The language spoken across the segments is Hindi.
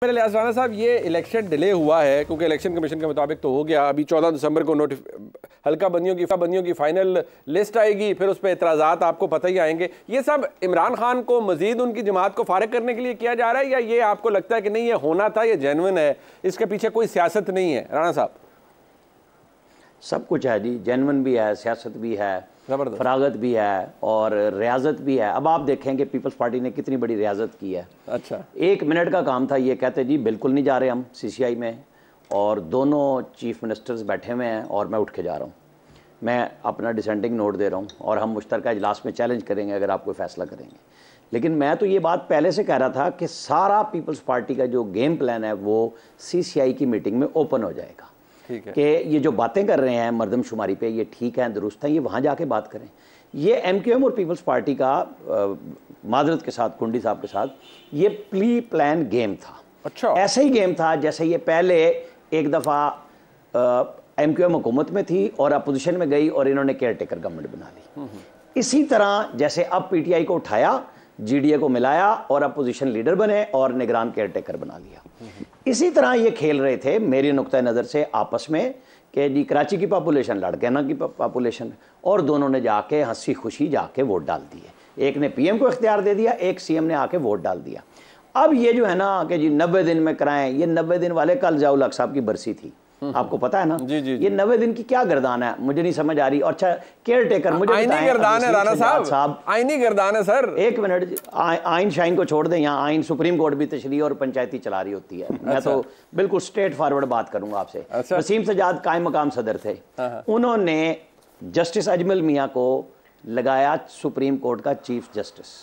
मेरे लिहाज राना साहब, ये इलेक्शन डिले हुआ है क्योंकि इलेक्शन कमीशन के मुताबिक तो हो गया। अभी 14 दिसंबर को हल्का बंदियों की फाइनल लिस्ट आएगी, फिर उस पर एतराज़ात आपको पता ही आएंगे। ये सब इमरान खान को मजीद उनकी जमात को फारिग करने के लिए किया जा रहा है, या ये आपको लगता है कि नहीं ये होना था, ये जेन्युइन है, इसके पीछे कोई सियासत नहीं है? राना साहब, सब कुछ है जी, जेन्युइन भी है, सियासत भी है, फरागत भी है और रियाजत भी है। अब आप देखें कि पीपल्स पार्टी ने कितनी बड़ी रियाजत की है। अच्छा, 1 मिनट का काम था, ये कहते जी बिल्कुल नहीं जा रहे हम सीसीआई में, और दोनों चीफ मिनिस्टर्स बैठे हुए हैं और मैं उठ के जा रहा हूँ, मैं अपना डिसेंडिंग नोट दे रहा हूँ और हम मुश्तरका इजलास में चैलेंज करेंगे अगर आप कोई फैसला करेंगे। लेकिन मैं तो ये बात पहले से कह रहा था कि सारा पीपल्स पार्टी का जो गेम प्लान है वो सीसीआई की मीटिंग में ओपन हो जाएगा कि ये जो बातें कर रहे हैं मरदमशुमारी पे, ये ठीक है, दुरुस्त है, ये वहाँ जाके बात करें। ये एमक्यूएम और पीपल्स पार्टी का मादरत के साथ, कुंडी साहब के साथ, ये प्री प्लान गेम था। अच्छा, ऐसा ही गेम था जैसे ये पहले एक दफ़ा एमक्यूएम हुकूमत में थी और अपोजिशन में गई और इन्होंने केयर टेकर गवर्नमेंट बना ली। इसी तरह जैसे अब पीटीआई को उठाया, जीडीए को मिलाया और अपोजिशन लीडर बने और निगरान केयर टेकर बना लिया। इसी तरह ये खेल रहे थे मेरी नुक्ता नज़र से आपस में कि जी कराची की पॉपुलेशन लड़कैना की पॉपुलेशन, और दोनों ने जाके हंसी खुशी जाके वोट डाल दिए। एक ने पीएम को इख्तियार दे दिया, एक सीएम ने आके वोट डाल दिया। अब ये जो है ना कि जी 90 दिन में कराएं, ये 90 दिन वाले, कल ज़ियाउल हक साहब की बरसी थी, आपको पता है ना जी, जी, ये 90 दिन की क्या गर्दान है, मुझे नहीं समझ आ रही। और अच्छा केयर टेकर मुझे आईनी गर्दान है राना साहब, आईनी गर्दान है सर। एक मिनट, आइन शाइन को छोड़ दें, यहाँ आइन सुप्रीम कोर्ट भी तशरीह और पंचायती चला रही होती है। मैं तो बिल्कुल स्ट्रेट फॉरवर्ड बात करूंगा आपसे। वसीम सजाद कायम मकाम सदर थे, उन्होंने जस्टिस अजमल मियाँ को लगाया सुप्रीम कोर्ट का चीफ जस्टिस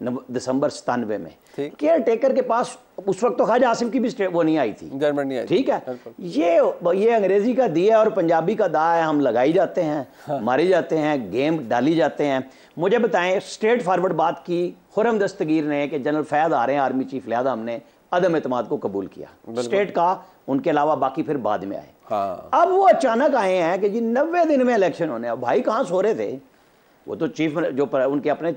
दिसंबर 97 में। केयर टेकर के पास उस वक्त तो ख्वाजा आसिम की भी वो नहीं आई थी, जर्मन नहीं आई, ठीक है। ये अंग्रेजी का दिया और पंजाबी का दा है, हम लगाई जाते हैं, मारे जाते हैं, गेम डाली जाते हैं। मुझे बताएं, स्ट्रेट फॉरवर्ड बात की खुर्रम दस्तगीर ने कि जनरल फैद आ रहे हैं आर्मी चीफ, लिहाजा हमने अदम एतमाद को कबूल किया, स्टेट का, उनके अलावा बाकी फिर बाद में आए। अब वो अचानक आए हैं कि जी 90 दिन में इलेक्शन होने। अब भाई कहाँ सो रहे थे? वो तो चीफ जो उनके अपने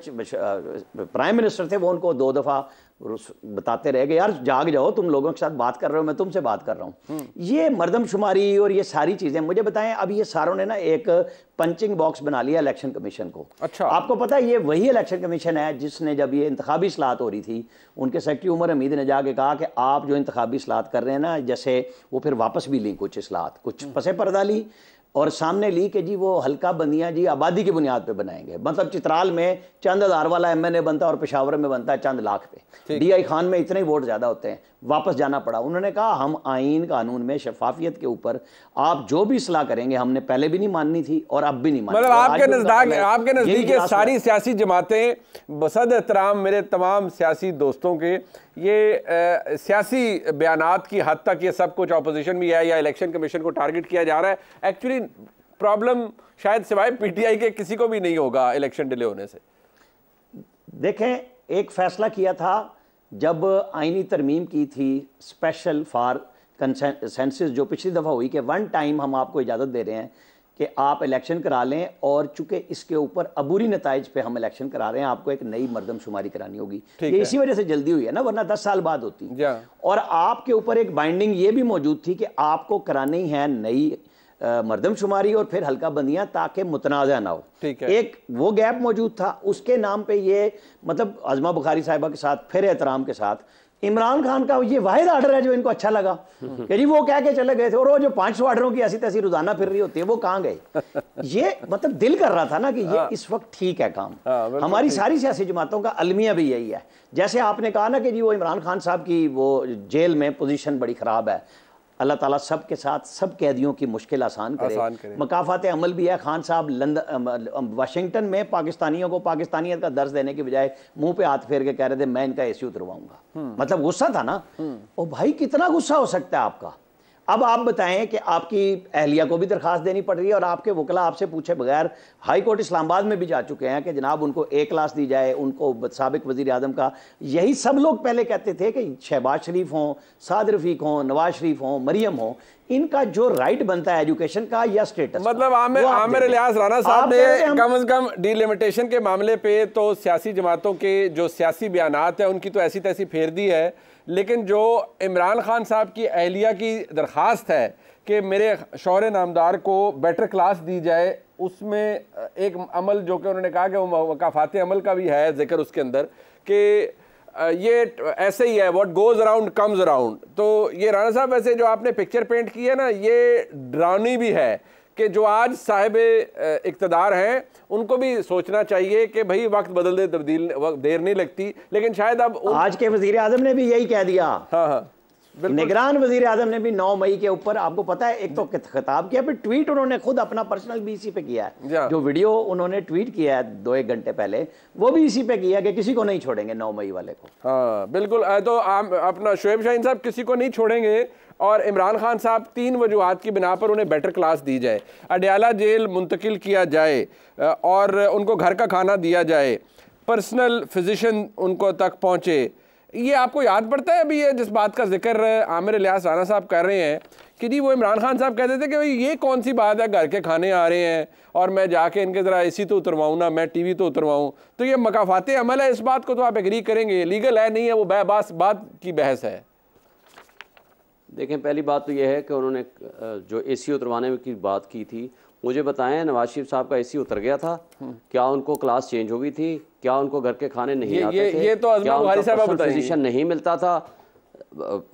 प्राइम मिनिस्टर थे, वो उनको 2 दफ़ा बताते रहे कि यार जाग जाओ, तुम लोगों के साथ बात कर रहे हो, मैं तुमसे बात कर रहा हूँ। ये मरदमशुमारी और ये सारी चीज़ें, मुझे बताएं, अब ये सारों ने ना एक पंचिंग बॉक्स बना लिया इलेक्शन कमीशन को। अच्छा, आपको पता है ये वही इलेक्शन कमीशन है जिसने जब ये इंतखाबी इस्लाहत हो रही थी, उनके सेक्रेटरी उमर हमीद ने जाके कहा कि आप जो इंतखाबी इस्लाहत कर रहे हैं ना, जैसे वो फिर वापस भी ली कुछ इस्लाहत, कुछ पसे पर्दा ली और सामने ली कि जी वो हल्का बंदियां जी आबादी की बुनियाद पे बनाएंगे। मतलब चित्राल में चंद हज़ार वाला एमएनए बनता है और पेशावर में बनता है चंद लाख पे, डीआई खान में इतने ही वोट ज़्यादा होते हैं। वापस जाना पड़ा। उन्होंने कहा हम आइन कानून में शफाफियत के ऊपर आप जो भी सलाह करेंगे, हमने पहले भी नहीं माननी थी और अब भी नहीं माननी। मतलब आपके नज़दीक सारी सियासी जमातें, बसद एहतराम मेरे तमाम सियासी दोस्तों के, ये सियासी बयानात की हद तक ये सब कुछ अपोजिशन भी है या इलेक्शन कमीशन को टारगेट किया जा रहा है। एक्चुअली प्रॉब्लम शायद सिवाय पीटीआई के किसी को भी नहीं होगा इलेक्शन डिले होने से। देखें, एक फैसला किया था जब आईनी तरमीम की थी स्पेशल फॉर कंसेंसस, जो पिछली दफ़ा हुई कि 1 टाइम हम आपको इजाज़त दे रहे हैं कि आप इलेक्शन करा लें, और चूंकि इसके ऊपर अबूरी नताइज पे हम इलेक्शन करा रहे हैं, आपको एक नई मरदमशुमारी करानी होगी। ये इसी वजह से जल्दी हुई है ना, वरना 10 साल बाद होती। और आपके ऊपर एक बाइंडिंग ये भी मौजूद थी कि आपको करानी है नई मरदमशुमारी और फिर हल्का बंदियां, ताकि मुतनाज़ा ना हो। एक वो गैप मौजूद था, उसके नाम पे ये मतलब आज़मा बुखारी साहिबा के साथ फिर एहतराम के साथ इमरान खान का ये वाहिद आर्डर है जो इनको अच्छा लगा कि जी वो कह के चले गए थे, और वो जो 500 आर्डरों की ऐसी तैसी रोजाना फिर रही होती है, वो कहाँ गए? ये मतलब दिल कर रहा था ना कि ये इस वक्त ठीक है काम। हमारी सारी सियासी जमातों का अलमिया भी यही है। जैसे आपने कहा ना कि जी वो इमरान खान साहब की वो जेल में पोजीशन बड़ी ख़राब है, अल्लाह ताला सब के साथ सब कैदियों की मुश्किल आसान करे। मकाफात अमल भी है। खान साहब वाशिंगटन में पाकिस्तानियों को पाकिस्तानियत का दर्ज देने की बजाय मुंह पे हाथ फेर के कह रहे थे मैं इनका एसी उतरवाऊंगा। मतलब गुस्सा था ना। ओ भाई, कितना गुस्सा हो सकता है आपका? अब आप बताएं कि आपकी अहलिया को भी दरखास्त देनी पड़ रही है और आपके वकला आपसे पूछे बगैर हाई कोर्ट इस्लामाबाद में भी जा चुके हैं कि जनाब उनको A क्लास दी जाए, उनको साबिक वज़ीर आज़म का। यही सब लोग पहले कहते थे कि शहबाज शरीफ हों, साद रफ़ीक हों, नवाज शरीफ हों, मरियम हों, इनका जो राइट बनता है एजुकेशन का या स्टेटस, मतलब आमिर इलियास राना साहब ने कम से कम डिलिमिटेशन के मामले पे तो सियासी जमातों के जो सियासी बयानात है उनकी तो ऐसी तैसी फेर दी है लेकिन जो इमरान खान साहब की अहलिया की दरख्वास्त है कि मेरे शौहर नामदार को बेटर क्लास दी जाए, उसमें एक अमल जो कि उन्होंने कहा कि वो मकाफात अमल का भी है जिक्र उसके अंदर, कि ये ऐसे ही है, what goes around comes around. तो ये राणा साहब वैसे जो आपने पिक्चर पेंट की है ना, ये डरावनी भी है कि जो आज साहिब इक़्तिदार हैं उनको भी सोचना चाहिए कि भाई वक्त बदल दे, तब्दील देर नहीं लगती। लेकिन शायद अब आज के वजीर आजम ने भी यही कह दिया। हाँ हाँ, निगरान वजीर आजम ने भी 9 मई के ऊपर आपको पता है, एक तो खिताब किया, फिर ट्वीट उन्होंने खुद अपना पर्सनल भी इसी पे किया है। जो वीडियो उन्होंने ट्वीट किया है 2-1 घंटे पहले, वो भी इसी पे किया कि किसी को नहीं छोड़ेंगे 9 मई वाले को। हाँ बिल्कुल। तो अपना शुएब शाहीन साहब किसी को नहीं छोड़ेंगे, और इमरान खान साहब 3 वजूहात की बिना पर उन्हें बेटर क्लास दी जाए, अडयाला जेल मुंतकिल किया जाए और उनको घर का खाना दिया जाए, पर्सनल फिजिशियन उनको तक पहुँचे। ये आपको याद पड़ता है अभी ये जिस बात का जिक्र आमिर इलियास राणा साहब कर रहे हैं कि जी वो इमरान खान साहब कहते थे कि भाई ये कौन सी बात है, घर के खाने आ रहे हैं और मैं जाके इनके ज़रा एसी तो उतरवाऊँ ना, मैं टीवी तो उतरवाऊँ। तो ये मकाफाते अमल है, इस बात को तो आप एग्री करेंगे, लीगल है नहीं है, वो बात की बहस है। देखें, पहली बात तो यह है कि उन्होंने जो एसी उतरवाने की बात की थी, मुझे बताएं नवाज शरीफ साहब का एसी उतर गया था क्या? उनको क्लास चेंज हो गई थी क्या? उनको घर के खाने नहीं आते थे? ये तो अज़मा बुखारी साहब बताइए। फिजिशियन नहीं मिलता था?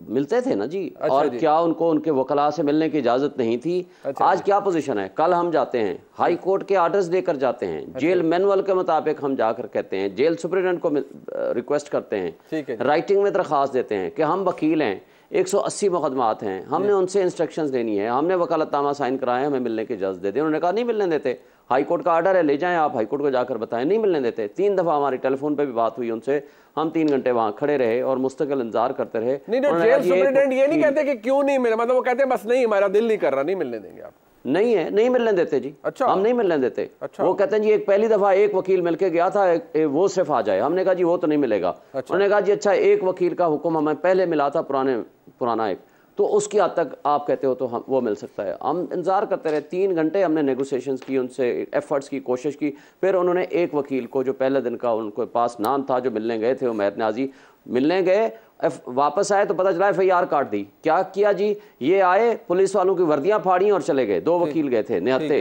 मिलते थे ना जी। अच्छा और जी। क्या उनको उनके वकला से मिलने की इजाजत नहीं थी? अच्छा आज क्या पोजीशन है? कल हम जाते हैं हाई कोर्ट के आर्डर्स लेकर जाते हैं, जेल मैनुअल के मुताबिक हम जाकर कहते हैं, जेल सुपरिटेंडेंट को रिक्वेस्ट करते हैं, राइटिंग में दरख्वास्त देते हैं कि हम वकील हैं, 180 मुकदमात हैं, हमने उनसे इंस्ट्रक्शंस लेनी है, हमने वकालतनामा साइन कराए, हमें मिलने की इजाज़त दे दें। उन्होंने कहा नहीं मिलने देते, हाई कोर्ट का आर्डर है, ले जाएं आप हाई कोर्ट को जाकर बताएं, नहीं मिलने देते। 3 दफ़ा हमारी टेलीफोन पे भी बात हुई उनसे, हम 3 घंटे वहाँ खड़े रहे और मुस्तकिल इंतजार करते रहे। नहीं, जेल सुपरिटेंडेंट ये नहीं कहते कि क्यों नहीं मिले, मतलब वो कहते हैं बस नहीं, हमारा दिल नहीं कर रहा, नहीं मिलने देंगे आप। नहीं है, नहीं मिलने देते जी। अच्छा, हम नहीं मिलने देते। अच्छा। वो कहते हैं जी एक पहली दफा एक वकील मिलके गया था, वो सिर्फ आ जाए। हमने कहा जी वो तो नहीं मिलेगा। अच्छा। उन्होंने कहा जी अच्छा एक वकील का हुक्म हमें पहले मिला था, पुराना एक, तो उसकी हद तक आप कहते हो तो हम वो मिल सकता है। हम इंतजार करते रहे, 3 घंटे हमने नेगोशिएशंस की, उनसे एफर्ट्स की, कोशिश की। फिर उन्होंने एक वकील को जो पहले दिन का उनके पास नाम था, जो मिलने गए थे, उमैर न्याजी, मिलने गए, वापस आए तो पता चला FIR काट दी। क्या किया जी? ये आए, पुलिस वालों की वर्दियां फाड़ी और चले गए। 2 वकील गए थे निहत्ते,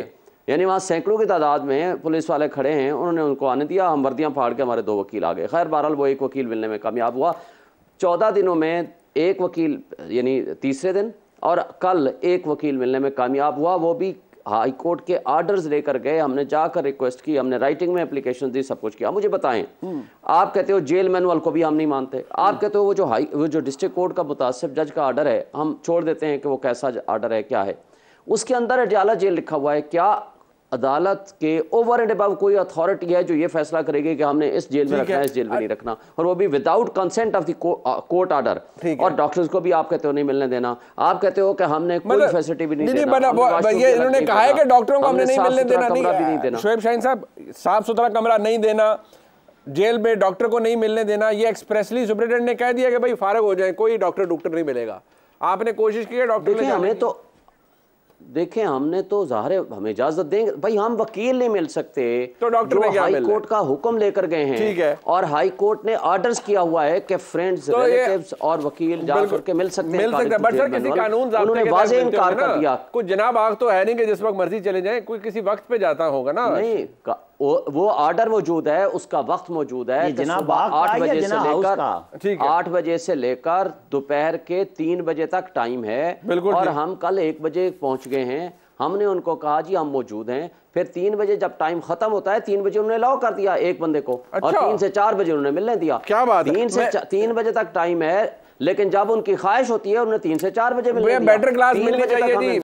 यानी वहाँ सैकड़ों की तादाद में पुलिस वाले खड़े हैं, उन्होंने उनको आने दिया, हम वर्दियां फाड़ के हमारे 2 वकील आ गए। खैर बहरहाल वो एक वकील मिलने में कामयाब हुआ। 14 दिनों में एक वकील, यानी तीसरे दिन, और कल एक वकील मिलने में कामयाब हुआ। वो भी हाई कोर्ट के आर्डर्स लेकर गए, हमने जाकर रिक्वेस्ट की, हमने राइटिंग में एप्लीकेशन दी, सब कुछ किया। मुझे बताएं, आप कहते हो जेल मैनुअल को भी हम नहीं मानते, आप कहते हो वो जो डिस्ट्रिक्ट कोर्ट का मुतासिब जज का आर्डर है, हम छोड़ देते हैं कि वो कैसा आर्डर है, क्या है उसके अंदर, अडयाला जेल लिखा हुआ है। क्या अदालत के ओवर एंड अबव कोई अथॉरिटी है जो ये फैसला करेगी कि हमने इस जेल में रखना है, इस जेल में नहीं रखना, और वो भी without consent of the court order? और डॉक्टर्स को भी आप कहते हो नहीं मिलने देना, आप कहते हो कि हमने कोई फैसिलिटी भी नहीं देना। ये इन्होंने कहा है कि डॉक्टरों को हमने नहीं मिलने देना, शुएब शाहीन साहब साफ सुथरा कमरा नहीं देना, जेल में डॉक्टर को नहीं मिलने देना, ये एक्सप्रेसली सुपरिटेंडेंट ने कह दिया कि भाई फारग हो जाए, कोई डॉक्टर नहीं मिलेगा। आपने कोशिश की है डॉक्टर? हमें तो देखें, हमने तो ज़ाहिर है हमें इजाजत देंगे भाई, हम वकील नहीं मिल सकते तो डॉक्टर जो हाई कोर्ट का हुक्म लेकर गए हैं, ठीक है, और हाई कोर्ट ने आर्डर्स किया हुआ है कि फ्रेंड्स, रिलेटिव्स और वकील जाकर के मिल सकते हैं, बट सर किसी कानून उन्होंने वाज़ेह इनकार कर दिया। कुछ जनाब आग तो है नहीं कि जिस वक्त मर्जी चले जाए, कोई किसी वक्त पे जाता होगा ना। नहीं, वो आर्डर मौजूद है, उसका वक्त मौजूद है, जनाब 8 बजे से लेकर 8 बजे से लेकर दोपहर के 3 बजे तक टाइम है, और हम कल 1 बजे पहुंच गए हैं। हमने उनको कहा जी हम मौजूद हैं, फिर 3 बजे जब टाइम खत्म होता है, 3 बजे उन्होंने अलाउ कर दिया एक बंदे को, और 3 से 4 बजे उन्होंने मिलने दिया। क्या बात है? 3 बजे तक टाइम है, लेकिन जब उनकी ख्वाहिश होती है उन्हें 3 से 4 बजे मिलने दिया। बेटर क्लास मिलनी चाहिए जी।